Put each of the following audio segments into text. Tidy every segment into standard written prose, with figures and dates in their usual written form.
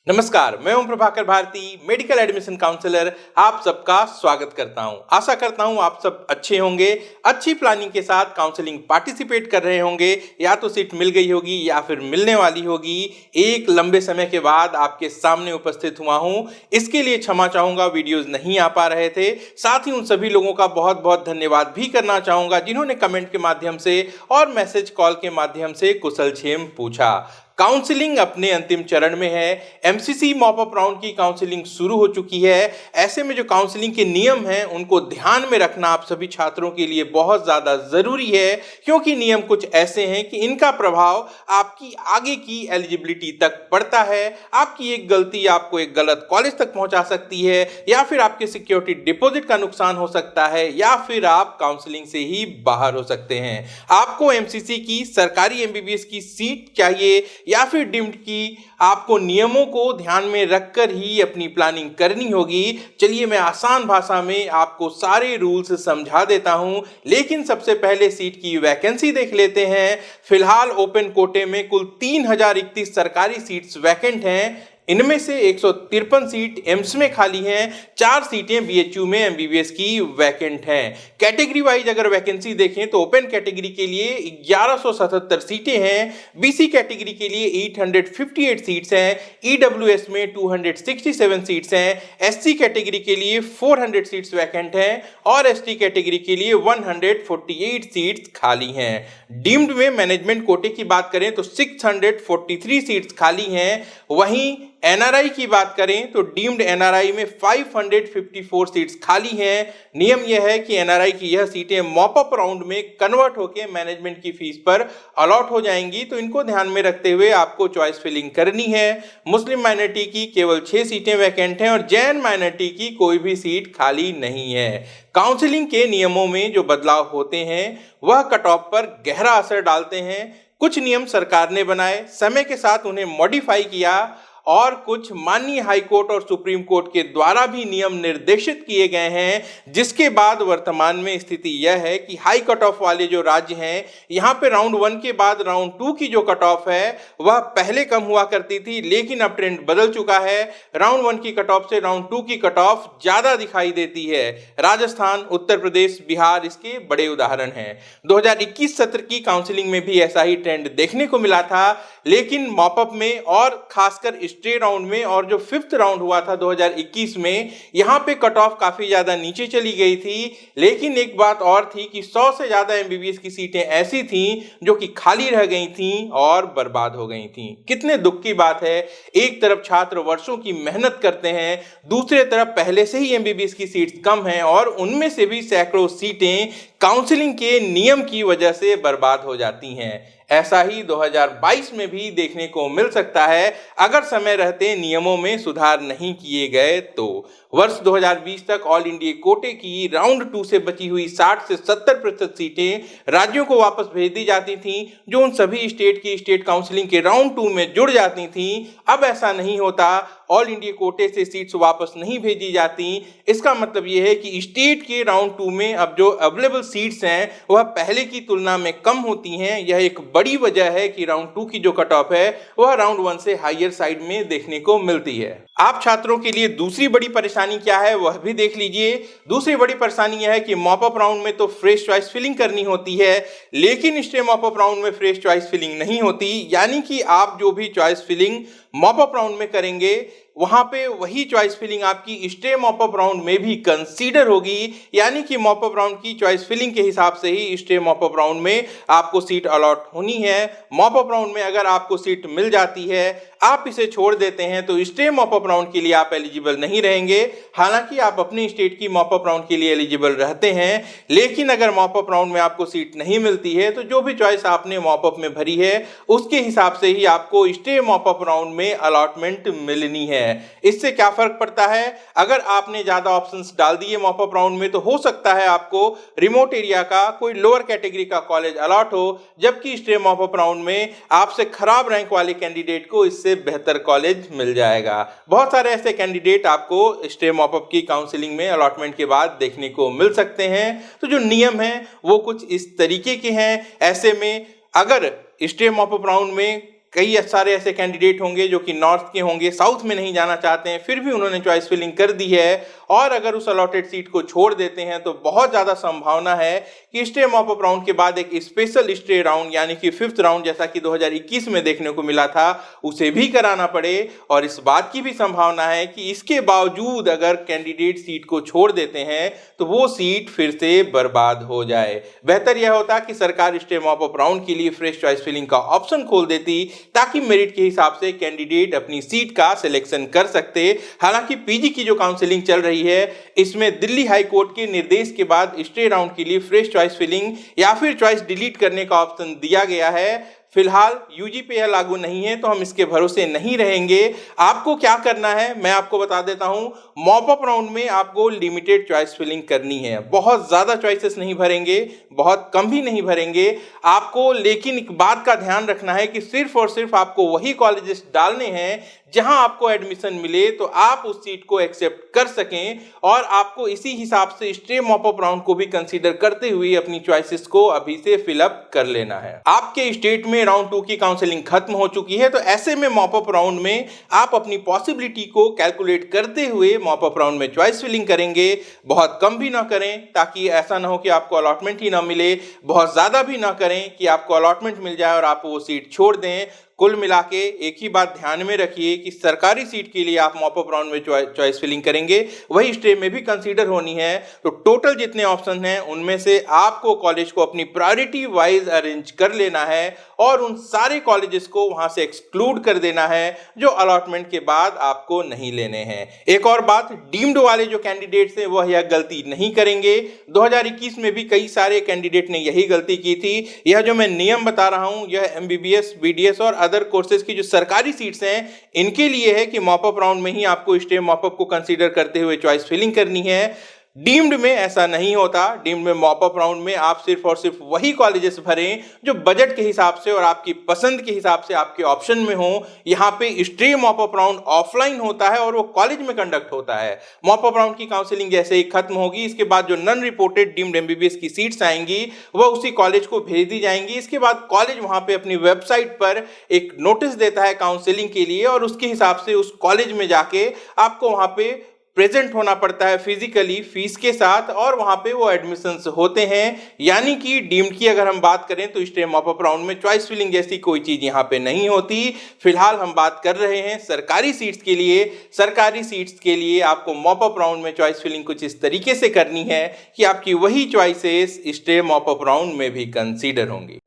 नमस्कार, मैं Om Prabhakar Bharti, medical admission counsellor आप सबका स्वागत करता हूं। आशा करता हूं आप सब अच्छे होंगे, अच्छी प्लानिंग के साथ काउंसलिंग पार्टिसिपेट कर रहे होंगे, या तो सीट मिल गई होगी या फिर मिलने वाली होगी। एक लंबे समय के बाद आपके सामने उपस्थित हुआ हूं, इसके लिए क्षमा चाहूंगा, वीडियोज नहीं आ पा रहे थे। साथ ही उन सभी लोगों का बहुत बहुत धन्यवाद भी करना चाहूंगा जिन्होंने कमेंट के माध्यम से और मैसेज कॉल के माध्यम से कुशलक्षेम पूछा। काउंसलिंग अपने अंतिम चरण में है। एमसीसी मॉप अप राउंड की काउंसलिंग शुरू हो चुकी है। ऐसे में जो काउंसलिंग के नियम हैं उनको ध्यान में रखना आप सभी छात्रों के लिए बहुत ज़्यादा ज़रूरी है, क्योंकि नियम कुछ ऐसे हैं कि इनका प्रभाव आपकी आगे की एलिजिबिलिटी तक पड़ता है। आपकी एक गलती आपको एक गलत कॉलेज तक पहुंचा सकती है, या फिर आपके सिक्योरिटी डिपॉजिट का नुकसान हो सकता है, या फिर आप काउंसलिंग से ही बाहर हो सकते हैं। आपको एमसीसी की सरकारी एमबीबीएस की सीट चाहिए या फिर डीम्ड की, आपको नियमों को ध्यान में रखकर ही अपनी प्लानिंग करनी होगी। चलिए मैं आसान भाषा में आपको सारे रूल्स समझा देता हूं, लेकिन सबसे पहले सीट की वैकेंसी देख लेते हैं। फिलहाल ओपन कोटे में कुल 3031 सरकारी सीट्स वैकेंट हैं। इनमें से 153 सीट एम्स में खाली हैं, 4 सीटें बीएचयू में एमबीबीएस की वैकेंट हैं। कैटेगरी वाइज अगर वैकेंसी देखें तो ओपन कैटेगरी के लिए 1177 सीटें हैं, बीसी कैटेगरी के लिए 858 सीट्स हैं, ईडब्ल्यूएस में 267 सीट्स हैं, एससी कैटेगरी के लिए 400 सीट्स वैकेंट हैं और एसटी कैटेगरी के लिए 148 सीट्स खाली हैं। डीम्ड में मैनेजमेंट कोटे की बात करें तो 643 सीट्स खाली हैं। वहीं एनआरआई की बात करें तो डीम्ड एनआरआई में 554 सीट्स खाली हैं। नियम यह है कि एनआरआई की यह सीटें मॉप अप राउंड में कन्वर्ट होकर मैनेजमेंट की फीस पर अलॉट हो जाएंगी, तो इनको ध्यान में रखते हुए आपको चॉइस फिलिंग करनी है। मुस्लिम माइनॉरिटी की केवल 6 सीटें वैकेंट हैं और जैन माइनॉरिटी की कोई भी सीट खाली नहीं है। काउंसलिंग के नियमों में जो बदलाव होते हैं वह कट ऑफ पर गहरा असर डालते हैं। कुछ नियम सरकार ने बनाए, समय के साथ उन्हें मॉडिफाई किया, और कुछ माननीय हाई कोर्ट और सुप्रीम कोर्ट के द्वारा भी नियम निर्देशित किए गए हैं, जिसके बाद वर्तमान में स्थिति यह है कि हाई कट ऑफ वाले जो राज्य हैं, यहाँ पे राउंड 1 के बाद राउंड 2 की जो कट ऑफ है वह पहले कम हुआ करती थी, लेकिन अब ट्रेंड बदल चुका है। राउंड 1 की कट ऑफ से राउंड 2 की कट ऑफ ज्यादा दिखाई देती है। राजस्थान, उत्तर प्रदेश, बिहार इसके बड़े उदाहरण हैं। 2021 सत्र की काउंसलिंग में भी ऐसा ही ट्रेंड देखने को मिला था, लेकिन मॉपअप में और खासकर स्टे राउंड में और जो 5th राउंड हुआ था 2021 में, यहाँ पे कट ऑफ काफी ज्यादा नीचे चली गई थी। लेकिन एक बात और थी कि 100 से ज्यादा एमबीबीएस की सीटें ऐसी थीं जो कि खाली रह गई थीं और बर्बाद हो गई थीं। कितने दुख की बात है, एक तरफ छात्र वर्षों की मेहनत करते हैं, दूसरे तरफ पहले से ही एमबीबीएस की सीट्स कम हैं और उनमें से भी सैकड़ों सीटें काउंसलिंग के नियम की वजह से बर्बाद हो जाती हैं। ऐसा ही 2022 में भी देखने को मिल सकता है अगर समय रहते नियमों में सुधार नहीं किए गए तो। वर्ष 2020 तक ऑल इंडिया कोटे की राउंड 2 से बची हुई 60 से 70% सीटें राज्यों को वापस भेज दी जाती थीं, जो उन सभी स्टेट की स्टेट काउंसलिंग के राउंड 2 में जुड़ जाती थीं। अब ऐसा नहीं होता, ऑल इंडिया कोटे से सीट्स वापस नहीं भेजी जाती। इसका मतलब यह है कि स्टेट के राउंड 2 में अब जो अवेलेबल सीट्स हैं वह पहले की तुलना में कम होती हैं। यह एक बड़ी वजह है कि राउंड 2 की जो कट ऑफ है वह राउंड 1 से हायर साइड में देखने को मिलती है। आप छात्रों के लिए दूसरी बड़ी परेशानी क्या है वह भी देख लीजिए। दूसरी बड़ी परेशानी यह है कि मॉप अप राउंड में तो फ्रेश चॉइस फिलिंग करनी होती है, लेकिन स्टे मॉप अप राउंड में फ्रेश चॉइस फिलिंग नहीं होती। यानी कि आप जो भी choice filling mop up round में करेंगे वहां पे वही चॉइस फिलिंग आपकी स्टे मॉप अप राउंड में भी कंसीडर होगी। यानी कि मॉप अप राउंड की चॉइस फिलिंग के हिसाब से ही स्टे मॉप अप राउंड में आपको सीट अलॉट होनी है। मॉप अप राउंड में अगर आपको सीट मिल जाती है, आप इसे छोड़ देते हैं तो स्टे मॉप अप राउंड के लिए आप एलिजिबल नहीं रहेंगे। हालांकि आप अपनी स्टेट की मॉप अप राउंड के लिए एलिजिबल रहते हैं, लेकिन अगर मॉप अप राउंड में आपको सीट नहीं मिलती है तो जो भी चॉइस आपने मॉप अप में भरी है उसके हिसाब से ही आपको स्टे मॉप अप राउंड में अलॉटमेंट मिलनी है। इससे क्या फर्क पड़ता है, अगर आपने ज्यादा ऑप्शंस डाल दिए मॉप अप राउंड में तो हो सकता है आपको रिमोट एरिया का कोई लोअर कैटेगरी का कॉलेज अलॉट हो, जबकि स्टे मॉप अप राउंड में आपसे खराब रैंक वाले कैंडिडेट को इससे बेहतर कॉलेज मिल जाएगा। बहुत सारे ऐसे कैंडिडेट आपको स्टे मॉप अप की काउंसलिंग में अलॉटमेंट के बाद देखने को मिल सकते हैं। तो जो नियम है वो कुछ इस तरीके के हैं। ऐसे में अगर स्टे मॉप अप राउंड में कई सारे ऐसे कैंडिडेट होंगे जो कि नॉर्थ के होंगे, साउथ में नहीं जाना चाहते हैं, फिर भी उन्होंने चॉइस फिलिंग कर दी है और अगर उस अलॉटेड सीट को छोड़ देते हैं तो बहुत ज़्यादा संभावना है कि स्टे मॉप अप राउंड के बाद एक स्पेशल स्टे राउंड यानी कि 5th राउंड जैसा कि 2021 में देखने को मिला था उसे भी कराना पड़े। और इस बात की भी संभावना है कि इसके बावजूद अगर कैंडिडेट सीट को छोड़ देते हैं तो वो सीट फिर से बर्बाद हो जाए। बेहतर यह होता कि सरकार स्टे मॉप अप राउंड के लिए फ्रेश चॉइस फिलिंग का ऑप्शन खोल देती ताकि मेरिट के हिसाब से कैंडिडेट अपनी सीट का सिलेक्शन कर सकते। हालांकि पीजी की जो काउंसलिंग चल रही है इसमें दिल्ली हाई कोर्ट के निर्देश के बाद स्टे राउंड के लिए फ्रेश चॉइस फिलिंग या फिर चॉइस डिलीट करने का ऑप्शन दिया गया है। फिलहाल यूजी पे यह लागू नहीं है तो हम इसके भरोसे नहीं रहेंगे। आपको क्या करना है मैं आपको बता देता हूं। मॉप अप राउंड में आपको लिमिटेड चॉइस फिलिंग करनी है, बहुत ज्यादा चॉइसेस नहीं भरेंगे, बहुत कम भी नहीं भरेंगे आपको, लेकिन एक बात का ध्यान रखना है कि सिर्फ और सिर्फ आपको वही कॉलेजेस डालने हैं जहां आपको एडमिशन मिले तो आप उस सीट को एक्सेप्ट कर सकें और आपको इसी हिसाब से स्टे मॉप अप राउंड को भी कंसीडर करते हुए अपनी चॉइसेस को अभी से फिलअप कर लेना है। आपके स्टेट में राउंड 2 की काउंसलिंग खत्म हो चुकी है तो ऐसे में मॉप अप राउंड में आप अपनी पॉसिबिलिटी को कैलकुलेट करते हुए मॉप अप राउंड में चॉइस फिलिंग करेंगे। बहुत कम भी ना करें ताकि ऐसा ना हो कि आपको अलॉटमेंट ही ना मिले, बहुत ज्यादा भी ना करें कि आपको अलॉटमेंट मिल जाए और आप वो सीट छोड़ दें। कुल मिला के एक ही बात ध्यान में रखिए कि सरकारी सीट के लिए आप मॉप अप राउंड में चॉइस फिलिंग करेंगे वही स्टे में भी कंसीडर होनी है। तो टोटल जितने ऑप्शन हैं उनमें से आपको कॉलेज को अपनी प्रायोरिटी वाइज अरेंज कर लेना है और उन सारे कॉलेजेस को वहां से एक्सक्लूड कर देना है जो अलॉटमेंट के बाद आपको नहीं लेने हैं। एक और बात, डीम्ड वाले जो कैंडिडेट्स हैं वह यह गलती नहीं करेंगे। 2021 में भी कई सारे कैंडिडेट ने यही गलती की थी। यह जो मैं नियम बता रहा हूं यह एमबीबीएस, बीडीएस और अदर कोर्सेज की जो सरकारी सीट्स हैं इनके लिए है कि मॉप अप राउंड में ही आपको स्टे मॉप अप को कंसीडर करते हुए चॉइस फिलिंग करनी है। डीम्ड में ऐसा नहीं होता। डीम्ड में मॉप अप राउंड में आप सिर्फ और सिर्फ वही कॉलेजेस भरें जो बजट के हिसाब से और आपकी पसंद के हिसाब से आपके ऑप्शन में हो। यहाँ पे stay mop up round offline होता है और वो कॉलेज में कंडक्ट होता है। मॉप अप राउंड की काउंसलिंग जैसे ही खत्म होगी इसके बाद जो नॉन रिपोर्टेड डीम्ड एमबीबीएस की सीट्स आएंगी वह उसी कॉलेज को भेज दी जाएंगी। इसके बाद कॉलेज वहां पे अपनी वेबसाइट पर एक नोटिस देता है काउंसलिंग के लिए और उसके हिसाब से उस कॉलेज में जाके आपको वहां पे प्रेजेंट होना पड़ता है फिजिकली फीस के साथ और वहां पे वो एडमिशंस होते हैं। यानी कि डीम्ड की अगर हम बात करें तो स्टे मॉप अप राउंड में चॉइस फिलिंग जैसी कोई चीज यहाँ पे नहीं होती। फिलहाल हम बात कर रहे हैं सरकारी सीट्स के लिए। सरकारी सीट्स के लिए आपको मॉप अप राउंड में चॉइस फिलिंग कुछ इस तरीके से करनी है कि आपकी वही choices stay mop up round में भी कंसीडर होंगी।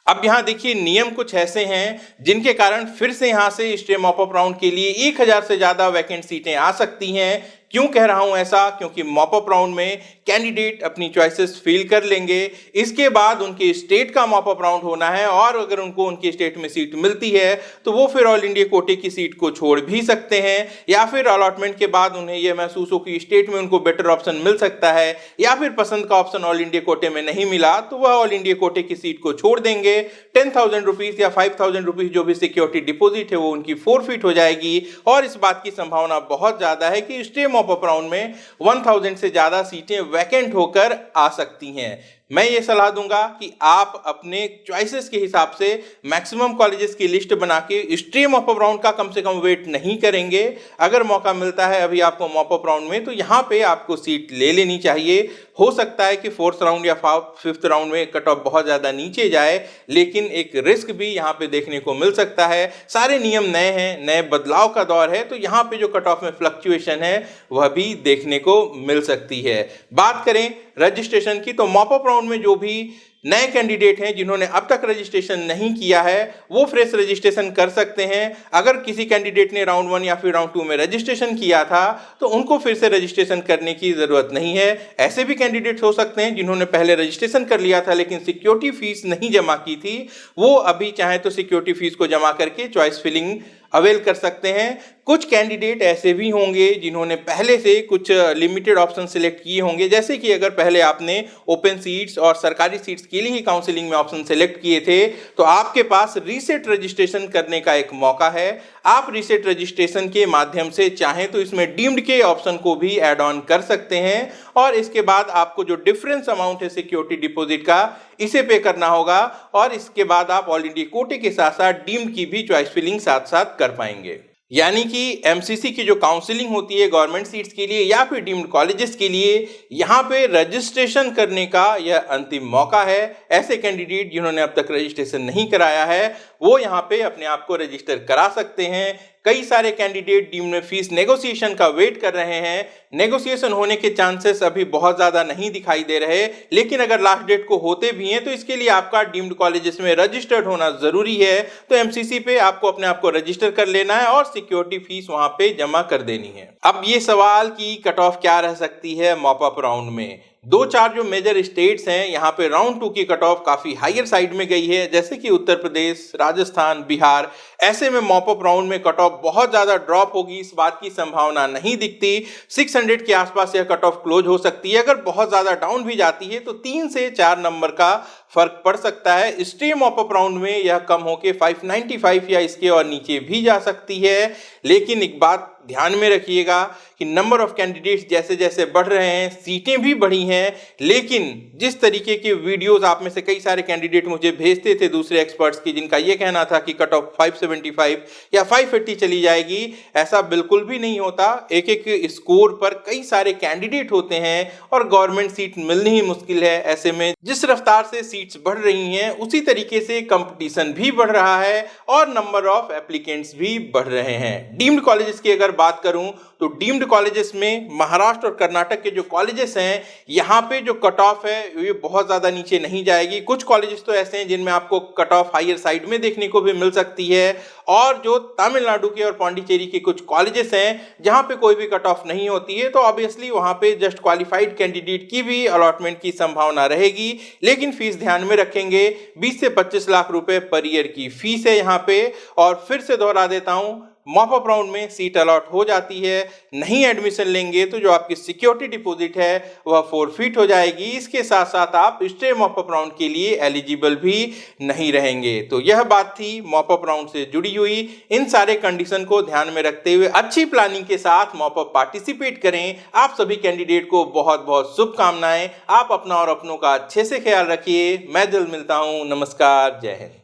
अब यहाँ देखिए नियम कुछ ऐसे हैं जिनके कारण फिर से यहाँ से स्टे मॉप अप राउंड के लिए 1000 से ज्यादा वैकेंट सीटें आ सकती हैं। क्यों कह रहा हूं ऐसा? क्योंकि मॉप अप राउंड में कैंडिडेट अपनी चॉइसेस फिल कर लेंगे, इसके बाद उनके स्टेट का मॉप अप राउंड होना है और अगर उनको उनके स्टेट में सीट मिलती है तो वो फिर ऑल इंडिया कोटे की सीट को छोड़ भी सकते हैं या फिर अलॉटमेंट के बाद उन्हें यह महसूस हो कि स्टेट में उनको बेटर ऑप्शन मिल सकता है या फिर पसंद का ऑप्शन ऑल इंडिया कोटे में नहीं मिला तो वह ऑल इंडिया कोटे की सीट को छोड़ देंगे। 10,000 रुपीज या 5,000 रुपीज जो भी सिक्योरिटी डिपॉजिट है वो उनकी फोरफिट हो जाएगी और इस बात की संभावना बहुत ज्यादा है कि स्टे मॉप अप राउंड में 1000 से ज्यादा सीटें वैकेंट होकर आ सकती हैं। मैं ये सलाह दूंगा कि आप अपने चॉइसेस के हिसाब से मैक्सिमम कॉलेजेस की लिस्ट बना के स्टे मॉप अप राउंड का कम से कम वेट नहीं करेंगे। अगर मौका मिलता है अभी आपको मॉप अप राउंड में तो यहाँ पे आपको सीट ले लेनी चाहिए। हो सकता है कि 4th राउंड या 5th राउंड में कट ऑफ बहुत ज्यादा नीचे जाए, लेकिन एक रिस्क भी यहाँ पे देखने को मिल सकता है। सारे नियम नए हैं, नए बदलाव का दौर है, तो यहाँ पे जो कट ऑफ में फ्लक्चुएशन है वह भी देखने को मिल सकती है। बात करें रजिस्ट्रेशन की तो मॉप अप राउंड में जो भी नए कैंडिडेट हैं जिन्होंने अब तक रजिस्ट्रेशन नहीं किया है वो फ्रेश रजिस्ट्रेशन कर सकते हैं। अगर किसी कैंडिडेट ने राउंड 1 या फिर राउंड 2 में रजिस्ट्रेशन किया था तो उनको फिर से रजिस्ट्रेशन करने की जरूरत नहीं है। ऐसे भी कैंडिडेट्स हो सकते हैं जिन्होंने पहले रजिस्ट्रेशन कर लिया था लेकिन सिक्योरिटी फीस नहीं जमा की थी, वो अभी चाहे तो सिक्योरिटी फीस को जमा करके चॉइस फिलिंग अवेल कर सकते हैं। कुछ कैंडिडेट ऐसे भी होंगे जिन्होंने पहले से कुछ लिमिटेड ऑप्शन सिलेक्ट किए होंगे, जैसे कि अगर पहले आपने ओपन सीट्स और सरकारी सीट्स के लिए ही काउंसलिंग में ऑप्शन सिलेक्ट किए थे तो आपके पास रीसेट रजिस्ट्रेशन करने का एक मौका है। आप रीसेट रजिस्ट्रेशन के माध्यम से चाहें तो इसमें डीम्ड के ऑप्शन को भी ऐड ऑन कर सकते हैं और इसके बाद आपको जो डिफरेंस अमाउंट है सिक्योरिटी डिपॉजिट का इसे पे करना होगा और इसके बाद आप ऑल इंडिया कोटे के साथ साथ डीम्ड की भी चॉइस फिलिंग साथ साथ कर पाएंगे। यानी कि एमसीसी की जो काउंसलिंग होती है गवर्नमेंट सीट्स के लिए या फिर डीम्ड कॉलेजेस के लिए, यहाँ पे रजिस्ट्रेशन करने का यह अंतिम मौका है। ऐसे कैंडिडेट जिन्होंने अब तक रजिस्ट्रेशन नहीं कराया है वो यहाँ पे अपने आप को रजिस्टर करा सकते हैं। कई सारे कैंडिडेट डीम्ड में फीस नेगोशिएशन का वेट कर रहे हैं। नेगोशिएशन होने के चांसेस अभी बहुत ज़्यादा नहीं दिखाई दे रहे, लेकिन अगर लास्ट डेट को होते भी हैं तो इसके लिए आपका डीम्ड कॉलेजेस में रजिस्टर्ड होना ज़रूरी है। तो एमसीसी पे आपको अपने आप को रजिस्टर कर लेना है और सिक्योरिटी फीस वहाँ पे जमा कर देनी है। अब ये सवाल कि कट ऑफ क्या रह सकती है मॉप अप राउंड में। 2-4 जो मेजर स्टेट्स हैं यहाँ पे राउंड 2 की कट ऑफ काफ़ी हायर साइड में गई है, जैसे कि उत्तर प्रदेश, राजस्थान, बिहार। ऐसे में मॉप अप राउंड में कट ऑफ बहुत ज़्यादा ड्रॉप होगी, इस बात की संभावना नहीं दिखती। 600 के आसपास यह कट ऑफ क्लोज हो सकती है। अगर बहुत ज़्यादा डाउन भी जाती है तो 3 से 4 नंबर का फर्क पड़ सकता है। स्टे मॉप अप राउंड में यह कम होके 595 या इसके और नीचे भी जा सकती है। लेकिन एक बात ध्यान में रखिएगा कि नंबर ऑफ कैंडिडेट्स जैसे जैसे बढ़ रहे हैं, सीटें भी बढ़ी हैं, लेकिन जिस तरीके के वीडियोस आप में से कई सारे कैंडिडेट मुझे भेजते थे दूसरे एक्सपर्ट्स की, जिनका ये कहना था कि कट ऑफ 575 या 580 चली जाएगी, ऐसा बिल्कुल भी नहीं होता। एक एक स्कोर पर कई सारे कैंडिडेट होते हैं और गवर्नमेंट सीट मिलनी ही मुश्किल है। ऐसे में जिस रफ्तार से सीट्स बढ़ रही हैं उसी तरीके से कंपटीशन भी बढ़ रहा है और नंबर ऑफ एप्लीकेंट्स भी बढ़ रहे हैं। डीम्ड कॉलेजेस की अगर बात करूं तो डीम्ड कॉलेजेस में महाराष्ट्र और कर्नाटक के जो कॉलेजेस हैं यहाँ पे जो कट ऑफ है ये बहुत ज़्यादा नीचे नहीं जाएगी। कुछ कॉलेजेस तो ऐसे हैं जिनमें आपको कट ऑफ हायर साइड में देखने को भी मिल सकती है और जो तमिलनाडु के और पौंडीचेरी के कुछ कॉलेजेस हैं जहाँ पे कोई भी कट ऑफ नहीं होती है तो ऑब्वियसली वहाँ पे जस्ट क्वालिफाइड कैंडिडेट की भी अलॉटमेंट की संभावना रहेगी। लेकिन फीस ध्यान में रखेंगे, 20 से 25 लाख रुपए पर ईयर की फीस है यहाँ पे। और फिर से दोहरा देता हूँ, मॉप अप राउंड में सीट अलॉट हो जाती है, नहीं एडमिशन लेंगे तो जो आपकी सिक्योरिटी डिपॉजिट है वह फोरफिट हो जाएगी। इसके साथ साथ आप स्टे मॉप अप राउंड के लिए एलिजिबल भी नहीं रहेंगे। तो यह बात थी मॉप अप राउंड से जुड़ी हुई। इन सारे कंडीशन को ध्यान में रखते हुए अच्छी प्लानिंग के साथ मॉप अप पार्टिसिपेट करें। आप सभी कैंडिडेट को बहुत बहुत शुभकामनाएं। आप अपना और अपनों का अच्छे से ख्याल रखिए। मैं दिल मिलता हूं। नमस्कार, जय हिंद।